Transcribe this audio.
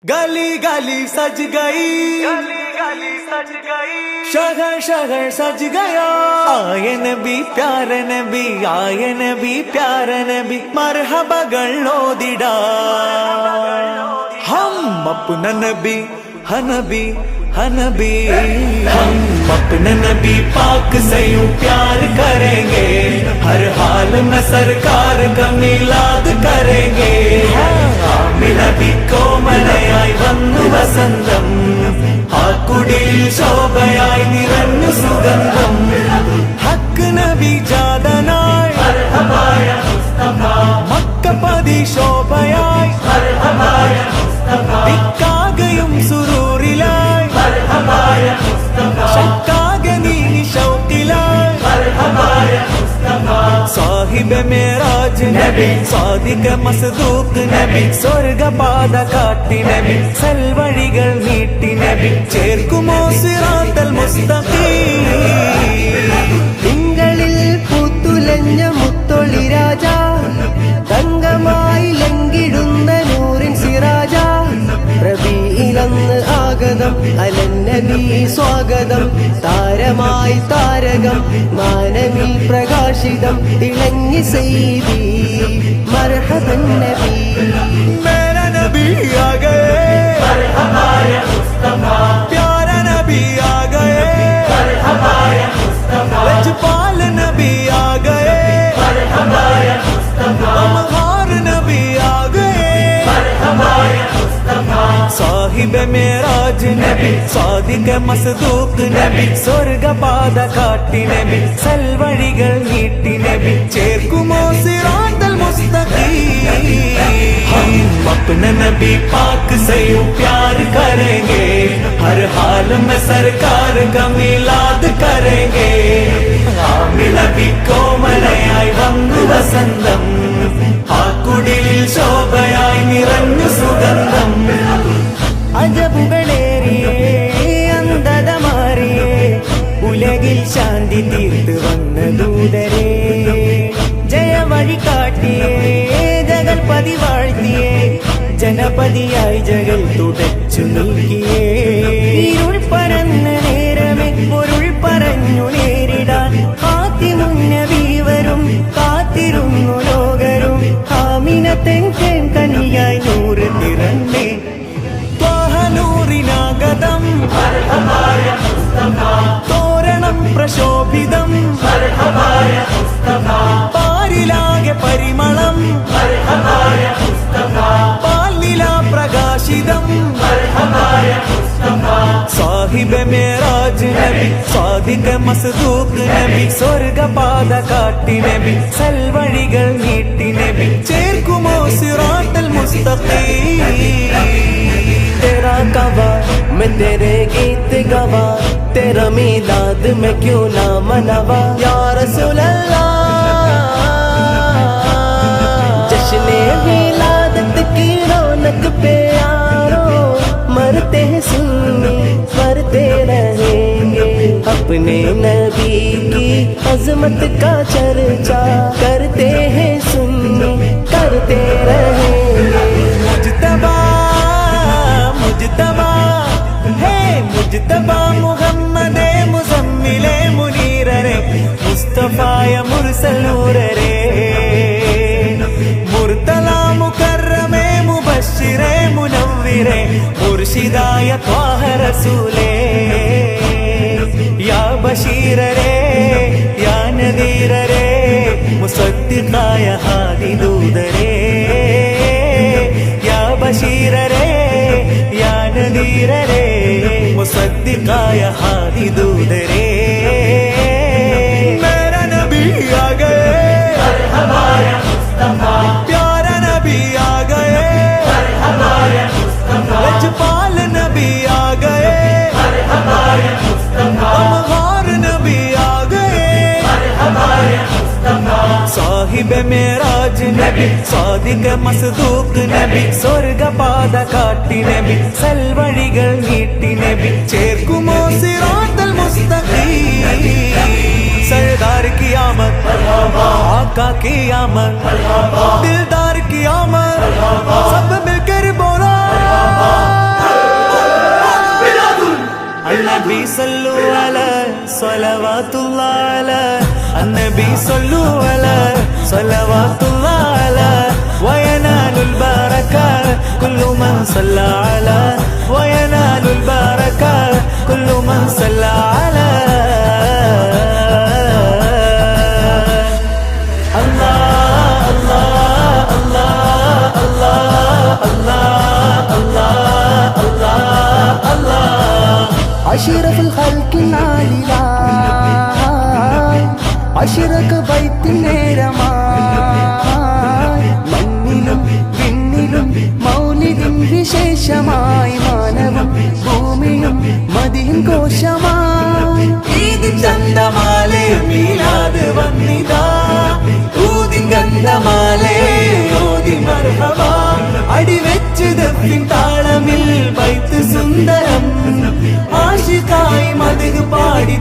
गली गली सज गई, गली गली सज गई, शहर शहर सज गया। आए नबी प्यारे नबी, आए नबी प्यारे नबी, मरहबകൾ ഓതിടാ हम अपना नबी हनबी हनबी। हम अपने नबी पाक से यूं प्यार करेंगे, हर हाल में सरकार का मिलाद करेंगे। നബി കോമലയായി വന്നു വസന്തം, ആ കുടിൽ ശോഭയായി നിറഞ്ഞു സുഗന്ധം। ഹക്ക് നബി ജാതനായി മക്കപതി ശോഭയായി, ദിക്കാകയും സുരൂറിലായി, ശക്കാകെ നീ ശൗക്കിലായി। സാഹിബ് മേറാജ് നബി, സാദിഖ മസ്ദൂഖ് നബി, സ്വർഗപാത കാട്ടി നബി, സൽവഴികൾ നീട്ടി നബി, ചേർക്കുമോ സിറാത്തൽ മുസ്തഖീം। തിങ്കളിൽ പൂത്തുലഞ്ഞ മുത്തൊളി രാജ, തങ്കമായി ലംഘിടുന്ന നൂറിൻ സിറാജ, റബീഇലന്ന് ആഗതം അലന്നബി സ്വാഗതം, താരമായി താരകം മാനവിൽ പ്രകാശിതം, തിളങ്ങി സയ്യിദി മർഹബൻ നബി। മേരാ നബി ആ ഗയേ, मरहबा या मुस्तफा, प्यारा नबी आ गए, मरहबा या मुस्तफा, लजपाल नबी आ गए, मरहबा या मुस्तफा, अमहार नबी आ गए। मरहबा या मुस्तफा, സാഹിബ് മേറാജ് നബി, സാദിഖ മസ്ദൂഖ് നബി, സ്വർഗപാത കാട്ടി നബി, സൽവഴികൾ നീട്ടി നബി, ചേർക്കുമോ സിറാത്തൽ മുസ്തഖീം। हम अपने नबी पाक से यूं प्यार करेंगे, हर हाल में सरकार का मिलाद करेंगे। നബി കോമലയായി വന്നു വസന്തം, ആ കുടിൽ ശോഭയായി നിറഞ്ഞു സുഗന്ധം। അജബുകളേറിയേ അന്ധത മാറിയേ, ഉലകിൽ ശാന്തി തീർത്ത് വന്ന ദൂതരേ, ജയവഴി കാട്ടിയേ ജഗൽപതി വാഴ്ത്തിയേ, ജനപതിയായി ജഗൽ തുടച്ചു നീക്കിയേ। ഇരുൾ പരന്ന നേരമേ പൊരുൾ പറഞ്ഞു നേരിടാൻ, ഹാത്തിമുന്നബി വരും കാത്തിരുന്നു ലോകരും, ആമിനത്തെൻ കനിയായി നൂറ് തിറന്നേ। ൂറിനാഗതം मरहबा या मुस्तफा, തോരണം പ്രശോഭിതം, मरहबा या मुस्तफा, പാരിലാകെ പരിമളം, मरहबा या मुस्तफा, പാലില പ്രകാശിതം। मरहबा या मुस्तफा, സാഹിബ് മേറാജ് നബി, സാദിഖ മസ്ദൂഖ് നബി, സ്വർഗപാത കാട്ടി നബി, സൽവഴികൾ നീട്ടി നബി, ചേർക്കുമോ സിറാത്തൽ മുസ്തഖീം। तेरा गवा मैं तेरे गीत गवा, तेरा मीलाद मैं क्यों ना मनावा या रसूल अल्लाह। जश्ने मीलादत की रौनक पे यारो, मरते हैं सुन्नी मरते रहेंगे, अपने नबी की अजमत का चर्चा करते हैं सुन्नी करते रहेंगे। मुजतबा मुजतबा है मुजतबा, മുഹമ്മദേ മുസമ്മിലേ മുനീറരേ, മുസ്തഫായ മുർസൽ നൂറരേ, മുർത്തല മുകറമേ മുബശ്ശിരേ മുനവ്വിരേ, മുർഷിദായ ത്വാഹ റസൂലേ, യാ ബശീറരേ യാ നദീറരേ, മുസദ്ദിഖായ ഹാദി ദൂതരേ, യാ ബശീറരേ യാ നദീറരേ, മുസദ്ദിഖായ ഹാദി ദൂതരേ। മേരാ നബി ആ ഗയേ, मरहबा या मुस्तफा, प्यारा नबी आ गए, मरहबा या मुस्तफा, लजपाल नबी आ गए, मरहबा या मुस्तफा, अमहार नबी आ गए। मरहबा या मुस्तफा, സാഹിബ് മേറാജ് നബി, സാദിഖ മസ്ദൂഖ് നബി, സ്വർഗപാത കാട്ടി നബി, സൽവഴികൾ നീട്ടി നബി, ചേർക്കുമോ സിറാത്തൽ മുസ്തഖീം। सरदार की आमद, आका की आमद, दिलदार की आमद, सब मिलकर बोला സല്ലു അലാ സ്വലവാത്തുല്ലാഹി അലാ النبي صلوا على صلوات الله على وينال البركة كل من صلى على وينال البركة كل من صلى على الله الله الله الله الله الله الله أشرف الخلق العليلا അശിറക വൈത്തിനേരമായി മണ്ണിലും വിണ്ണിലും മൗലിദിൻ വിശേഷമായി മാനവം ഭൂമിയും മദിൻ കോശമായി ഈദ് ചന്തമാലേ മീലാദ് വന്നിതാ ഊദിൻ ഗന്ധമാലേ ഓതി മർഹബ അടിവെച്ച് ദഫിൻ താളമിൽ ബൈത്ത് സുന്ദരം ആശിഖായി മദ്ഹ് പാടി